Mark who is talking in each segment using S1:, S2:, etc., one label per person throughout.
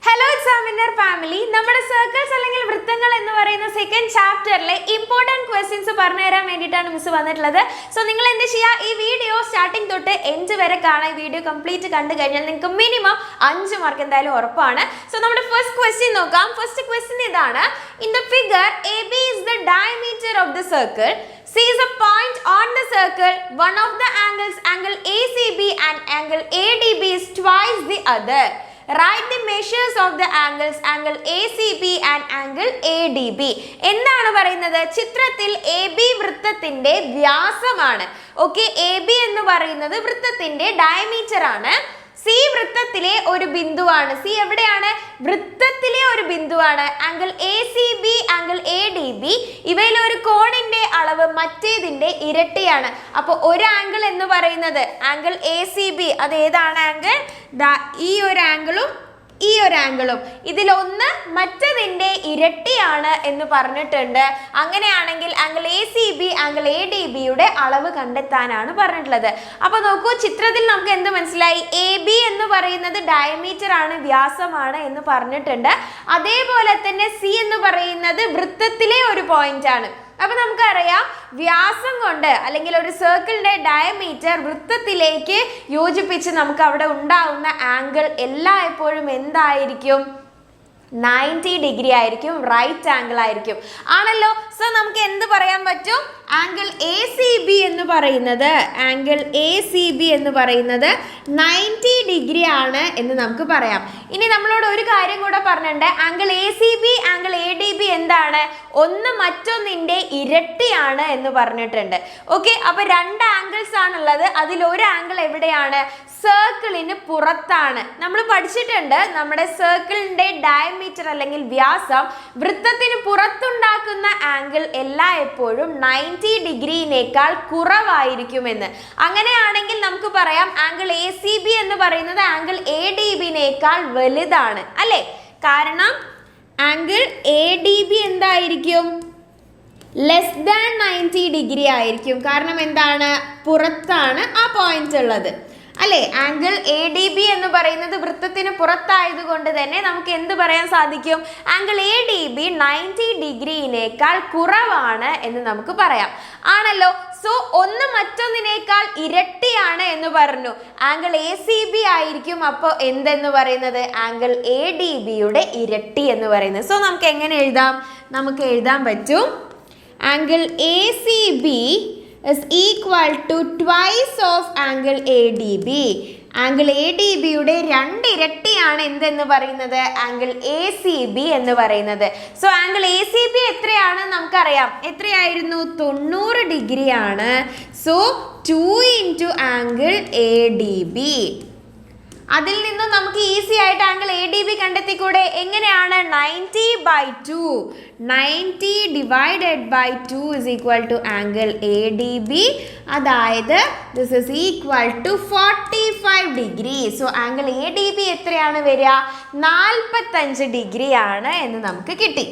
S1: Hello examiner family, നമ്മുടെ circles അല്ലെങ്കിൽ വൃത്തങ്ങൾ എന്ന് പറയുന്ന സെക്കൻഡ് ചാപ്റ്ററിലെ ഇമ്പോർട്ടന്റ് ക്വസ്റ്റ്യൻസ് പറഞ്ഞു തരാൻ വേണ്ടിയിട്ടാണ് മിസ് വന്നിട്ടുള്ളത്. സോ നിങ്ങൾ എന്ത് ചെയ്യുക, ഈ വീഡിയോ സ്റ്റാർട്ടിംഗ് തൊട്ട് എൻഡ് വരെ കാണാൻ. ഈ വീഡിയോ കംപ്ലീറ്റ് കണ്ടു കഴിഞ്ഞാൽ നിങ്ങൾക്ക് മിനിമം 5 മാർക്ക് എന്തായാലും ഉറപ്പാണ്. സോ നമ്മുടെ ഫസ്റ്റ് ക്വസ്റ്റ്യൻ നോക്കാം. ഫസ്റ്റ് ക്വസ്റ്റ്യൻ ഇതാണ്. In the figure AB is the diameter of the circle. C is a point on the circle. One of the angles, angle ACB and angle ADB is twice the other. Write the measures of the angles, angle ACB and angle ADB. എന്താണ് പറയുന്നത്? ചിത്രത്തിൽ AB വൃത്തത്തിന്റെ വ്യാസമാണ്. Okay, AB എന്ന് പറയുന്നത് വൃത്തത്തിന്റെ diameter ആണ്. C വൃത്തത്തിലെ ഒരു ബിന്ദുവാണ്. C എവിടെയാണ്? വൃത്തത്തിലെ ഒരു ബിന്ദുവാണ്. ആംഗിൾ ACB, ആംഗിൾ ADB ഇവയിൽ ഒരു കോണിന്റെ അളവ് മറ്റേതിന്റെ ഇരട്ടിയാണ്. അപ്പോൾ ഒരു ആംഗിൾ എന്ന് പറയുന്നത് ആംഗിൾ ACB, അത് ഏതാണ് ആംഗിൾ? ഈ ഒരു ആംഗിളും ഈ ഒരു ആംഗിളും ഇതിലൊന്ന് മറ്റതിന്റെ ഇരട്ടിയാണ് എന്ന് പറഞ്ഞിട്ടുണ്ട്. അങ്ങനെയാണെങ്കിൽ ആംഗിൾ ACB, ആംഗിൾ ADBയുടെ അളവ് കണ്ടെത്താനാണ് പറഞ്ഞിട്ടുള്ളത്. അപ്പൊ നോക്കൂ, ചിത്രത്തിൽ നമുക്ക് എന്ത് മനസ്സിലായി? AB എന്ന് പറയുന്നത് ഡയമീറ്റർ ആണ്, വ്യാസമാണ് എന്ന് പറഞ്ഞിട്ടുണ്ട്. അതേപോലെ തന്നെ C എന്ന് പറയുന്നത് വൃത്തത്തിലെ ഒരു പോയിന്റ് ആണ്. അപ്പൊ നമുക്കറിയാം, വ്യാസം കൊണ്ട് അല്ലെങ്കിൽ ഒരു സർക്കിളിന്റെ ഡയമീറ്റർ വൃത്തത്തിലേക്ക് യോജിപ്പിച്ച് നമുക്ക് അവിടെ ഉണ്ടാവുന്ന ആംഗിൾ എല്ലായ്പ്പോഴും എന്തായിരിക്കും? 90 ഡിഗ്രി ആയിരിക്കും, റൈറ്റ് ആംഗിൾ ആയിരിക്കും, ആണല്ലോ. സോ നമുക്ക് എന്ത് പറയാൻ പറ്റും? ആംഗിൾ ACB എന്ന് പറയുന്നത്, ആംഗിൾ ACB എന്ന് പറയുന്നത് 90 ഡിഗ്രി ആണ് എന്ന് നമുക്ക് പറയാം. ഇനി നമ്മളോട് ഒരു കാര്യം കൂടെ പറഞ്ഞിട്ടുണ്ട്. ആംഗിൾ ACB, ആംഗിൾ ADB എന്താണ്? ഒന്ന് മറ്റൊന്നിന്റെ ഇരട്ടിയാണ് എന്ന് പറഞ്ഞിട്ടുണ്ട്. ഓക്കെ, അപ്പൊ രണ്ട് ആംഗിൾസ് ആണുള്ളത്. അതിലൊരു ആംഗിൾ എവിടെയാണ്? സർക്കിളിന് പുറത്താണ്. നമ്മൾ പഠിച്ചിട്ടുണ്ട്, നമ്മുടെ സർക്കിളിന്റെ ഡയമീറ്റർ അല്ലെങ്കിൽ വ്യാസം വൃത്തത്തിന് പുറത്തുണ്ടാക്കുന്ന ആംഗിൾ എല്ലായ്പ്പോഴും 90 ഡിഗ്രിയേക്കാൾ കുറവായിരിക്കുമെന്ന്. അങ്ങനെയാണെങ്കിൽ നമുക്ക് പറയാം ആംഗിൾ ACB എന്ന് പറയുന്നത് ആംഗിൾ ADBനേക്കാൾ വലുതാണ്, അല്ലേ? കാരണം ആംഗിൾ ADB എന്തായിരിക്കും? ലെസ് ദാൻ 90 ഡിഗ്രി ആയിരിക്കും. കാരണം എന്താണ്? പുറത്താണ് ആ പോയിന്റ് ഉള്ളത്, അല്ലെ? ആംഗിൾ ADB എന്ന് പറയുന്നത് വൃത്തത്തിന് പുറത്തായതുകൊണ്ട് തന്നെ നമുക്ക് എന്ത് പറയാൻ സാധിക്കും? ആംഗിൾ ADB 90 ഡിഗ്രിയേക്കാൾ കുറവാണ് എന്ന് നമുക്ക് പറയാം, ആണല്ലോ. സോ ഒന്ന് മറ്റൊന്നിനേക്കാൾ ഇരട്ടിയാണ് എന്ന് പറഞ്ഞു. ആംഗിൾ ACB ആയിരിക്കും അപ്പോൾ എന്തെന്ന് പറയുന്നത്? ആംഗിൾ ADBയുടെ ഇരട്ടി എന്ന് പറയുന്നത്. സോ നമുക്ക് എങ്ങനെ എഴുതാം? നമുക്ക് എഴുതാൻ പറ്റും angle ACB is equal to twice of angle ADB. Angle ADBയുടെ 2 ഇരട്ടിയാണ് എന്തെന്ന് പറയുന്നത്? ആംഗിൾ ACB എന്ന് പറയുന്നത്. സോ ആംഗിൾ ACB എത്രയാണ്? നമുക്കറിയാം, എത്രയായിരുന്നു? 90 ഡിഗ്രി ആണ്. So 2 into angle ADB. അതിൽ നിന്നും നമുക്ക് ഈസി ആയിട്ട് ആംഗിൾ ADB കണ്ടെത്തിക്കൂടെ? എങ്ങനെയാണ്? 90/2. 90 divided by 2 is equal to angle ADB. അതായത് this is equal to 45 degree. So angle ADB എത്രയാണ് വരിക? 45 ഡിഗ്രി ആണ് എന്ന് നമുക്ക് കിട്ടി,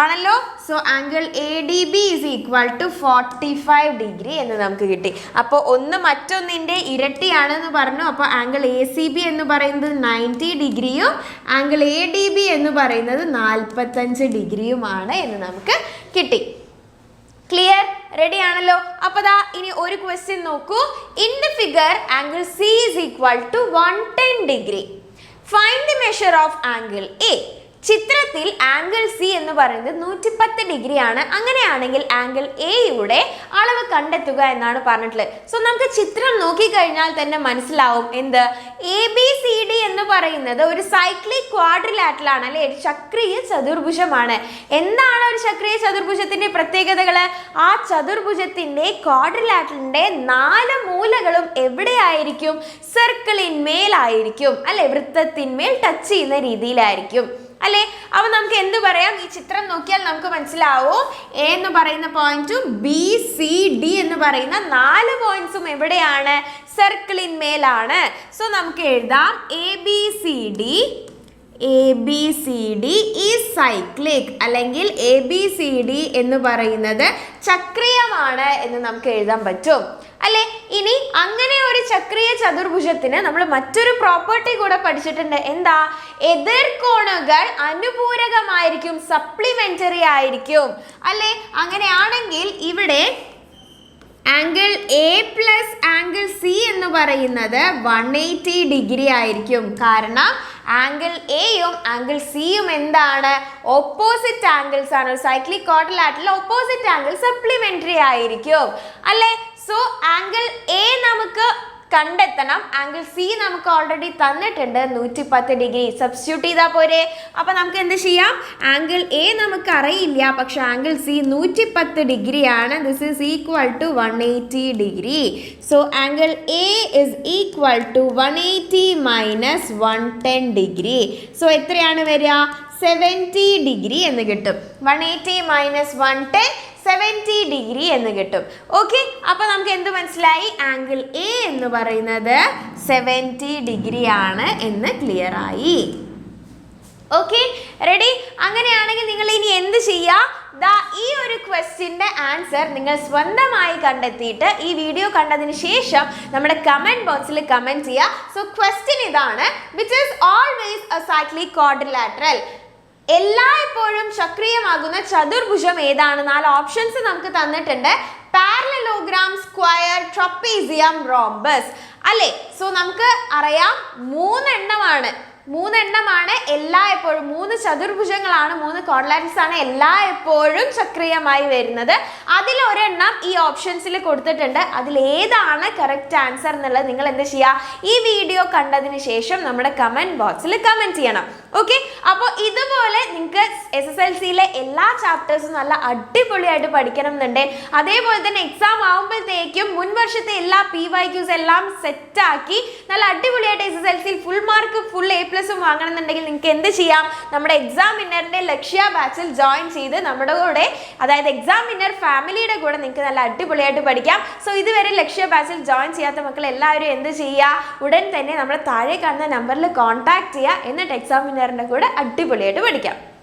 S1: ആണല്ലോ. So angle ADB is equal to 45 degree എന്ന് നമുക്ക് കിട്ടി. അപ്പോൾ ഒന്ന് മറ്റൊന്നിൻ്റെ ഇരട്ടിയാണെന്ന് പറഞ്ഞു. അപ്പോൾ ആംഗിൾ ACB എന്ന് പറയുന്നത് 90 ഡിഗ്രിയും ആംഗിൾ ADB എന്ന് പറയുന്നത് 45 ഡിഗ്രിയുമാണ് എന്ന് നമുക്ക് കിട്ടി. ക്ലിയർ? റെഡി ആണല്ലോ. അപ്പോൾ ദാ ഇനി ഒരു ക്വസ്റ്റ്യൻ നോക്കൂ. In the figure angle C is equal to 110 degree. Find the measure of angle A. ചിത്രത്തിൽ ആംഗിൾ C എന്ന് പറയുന്നത് 110 ഡിഗ്രിയാണ്. അങ്ങനെയാണെങ്കിൽ ആംഗിൾ Aയുടെ അളവ് കണ്ടെത്തുക എന്നാണ് പറഞ്ഞിട്ടുള്ളത്. സോ നമുക്ക് ചിത്രം നോക്കിക്കഴിഞ്ഞാൽ തന്നെ മനസ്സിലാവും എന്ത്? ABCD എന്ന് പറയുന്നത് ഒരു സൈക്ലിക് ക്വാഡ്രിലാറ്ററൽ ആണ്, അല്ലെ? ചക്രീയ ചതുർഭുജമാണ്. എന്താണ് ഒരു ചക്രീയ ചതുർഭുജത്തിന്റെ പ്രത്യേകതകൾ? ആ ചതുർഭുജത്തിന്റെ ക്വാഡ്രിലാറ്ററിന്റെ 4 മൂലകളും എവിടെയായിരിക്കും? സർക്കിളിന്മേലായിരിക്കും, അല്ലെ? വൃത്തത്തിന്മേൽ ടച്ച് ചെയ്യുന്ന രീതിയിലായിരിക്കും, അല്ലേ? അപ്പൊ നമുക്ക് എന്ത് പറയാം? ഈ ചിത്രം നോക്കിയാൽ നമുക്ക് മനസ്സിലാവും A എന്ന് പറയുന്ന പോയിന്റും BCD എന്ന് പറയുന്ന 4 പോയിന്റ്സും എവിടെയാണ്? സർക്കിളിന്മേലാണ്. സോ നമുക്ക് എഴുതാം ABCD ഈസ് സൈക്ലിക്, അല്ലെങ്കിൽ ABCD എന്ന് പറയുന്നത് ചക്രീയമാണ് എന്ന് നമുക്ക് എഴുതാൻ പറ്റും, അല്ലെ? ഇനി അങ്ങനെ ഒരു ചക്രീയ ചതുർഭുജത്തിന് നമ്മൾ മറ്റൊരു പ്രോപ്പർട്ടി കൂടെ പഠിച്ചിട്ടുണ്ട്. എന്താ? എതിർകോണുകൾ അനുപൂരകമായിരിക്കും, സപ്ലിമെന്ററി ആയിരിക്കും അല്ലേ? അങ്ങനെയാണെങ്കിൽ ഇവിടെ angle A plus angle C എന്ന് പറയുന്നത് 180 ഡിഗ്രി ആയിരിക്കും. കാരണം ആംഗിൾ എയും ആംഗിൾ സിയും എന്താണ്? ഓപ്പോസിറ്റ് ആംഗിൾസ് ആണ്. Cyclic quadrilateral opposite angle supplementary ആയിരിക്കും അല്ലേ? സോ ആംഗിൾ എ നമുക്ക് കണ്ടെത്തണം. ആംഗിൾ സി നമുക്ക് ഓൾറെഡി തന്നിട്ടുണ്ട് 110 ഡിഗ്രി. സബ്സ്റ്റിറ്റ്യൂട്ട് ചെയ്താൽ പോരെ? അപ്പൊ നമുക്ക് എന്ത് ചെയ്യാം? ആംഗിൾ എ നമുക്ക് അറിയില്ല, പക്ഷെ ആംഗിൾ സി 110 ഡിഗ്രി ആണ്. This is equal to 180 degree. So angle A is equal to 180 minus 110 degree. So എത്രയാണ് വരിക? 70 ഡിഗ്രി എന്ന് കിട്ടും. 180 മൈനസ് 110 70 ഡിഗ്രി എന്ന് കിട്ടും. ഓക്കെ, അപ്പൊ നമുക്ക് എന്ത് മനസ്സിലായി? ആംഗിൾ എ എന്ന് പറയുന്നത് 70 ഡിഗ്രി ആണ് എന്ന് ക്ലിയർ ആയി. Okay, ready? അങ്ങനെയാണെങ്കിൽ നിങ്ങൾ ഇനി എന്ത് ചെയ്യുക? ദാ ഈ ഒരു ക്വസ്റ്റ്യന്റെ ആൻസർ നിങ്ങൾ സ്വന്തമായി കണ്ടെത്തിയിട്ട് ഈ വീഡിയോ കണ്ടതിന് ശേഷം നമ്മുടെ കമന്റ് ബോക്സിൽ കമന്റ് ചെയ്യുക. സോ ക്വസ്റ്റ്യൻ ഇതാണ്: which is always A cyclic quadrilateral? എല്ലായ്പ്പോഴും ചക്രീയമാകുന്ന ചതുർഭുജം ഏതാണ്? 4 ഓപ്ഷൻസ് നമുക്ക് തന്നിട്ടുണ്ട്. പാരലലോഗ്രാം, സ്ക്വയർ, ട്രപ്പീസിയം, റോംബസ് അല്ലേ? സോ നമുക്ക് അറിയാം മൂന്നെണ്ണമാണ് എല്ലായ്പ്പോഴും. 3 ചതുർഭുജങ്ങളാണ്, 3 ക്വാഡ്രിലാറ്ററൽസ് ആണ് എല്ലായ്പ്പോഴും ചക്രീയമായി വരുന്നത്. അതിലൊരെണ്ണം ഈ ഓപ്ഷൻസിൽ കൊടുത്തിട്ടുണ്ട്. അതിലേതാണ് കറക്റ്റ് ആൻസർ എന്നുള്ളത് നിങ്ങൾ എന്ത് ചെയ്യുക? ഈ വീഡിയോ കണ്ടതിന് ശേഷം നമ്മുടെ കമന്റ് ബോക്സിൽ കമന്റ് ചെയ്യണം. ഓക്കെ, അപ്പോൾ ഇതുപോലെ നിങ്ങൾക്ക് SSLCയിലെ എല്ലാ ചാപ്റ്റേഴ്സും നല്ല അടിപൊളിയായിട്ട് പഠിക്കണം എന്നുണ്ട്. അതേപോലെ തന്നെ എക്സാം ആവുമ്പോഴത്തേക്കും മുൻ വർഷത്തെ എല്ലാ PYQs എല്ലാം സെറ്റാക്കി നല്ല അടിപൊളിയായിട്ട് SSLCയിൽ ഫുൾ മാർക്ക് ഫുൾ A+ വാങ്ങണം എന്നുണ്ടെങ്കിൽ നിങ്ങൾക്ക് എന്ത് ചെയ്യാം? നമ്മുടെ എക്സാം വിന്നറിന്റെ ലക്ഷ്യ ബാച്ചിൽ ജോയിൻ ചെയ്ത് നമ്മുടെ കൂടെ, അതായത് എക്സാം വിന്നർ ഫാമിലിയുടെ കൂടെ നിങ്ങൾക്ക് നല്ല അടിപൊളിയായിട്ട് പഠിക്കാം. സോ ഇതുവരെ ലക്ഷ്യ ബാച്ചിൽ ജോയിൻ ചെയ്യാത്ത മക്കൾ എല്ലാവരും എന്ത് ചെയ്യുക? ഉടൻ തന്നെ നമ്മുടെ താഴെ കാണുന്ന നമ്പറിൽ കോൺടാക്ട് ചെയ്യുക. എന്നിട്ട് എക്സാം വിന്നറിന്റെ കൂടെ അടിപൊളിയായിട്ട് പഠിക്കാം.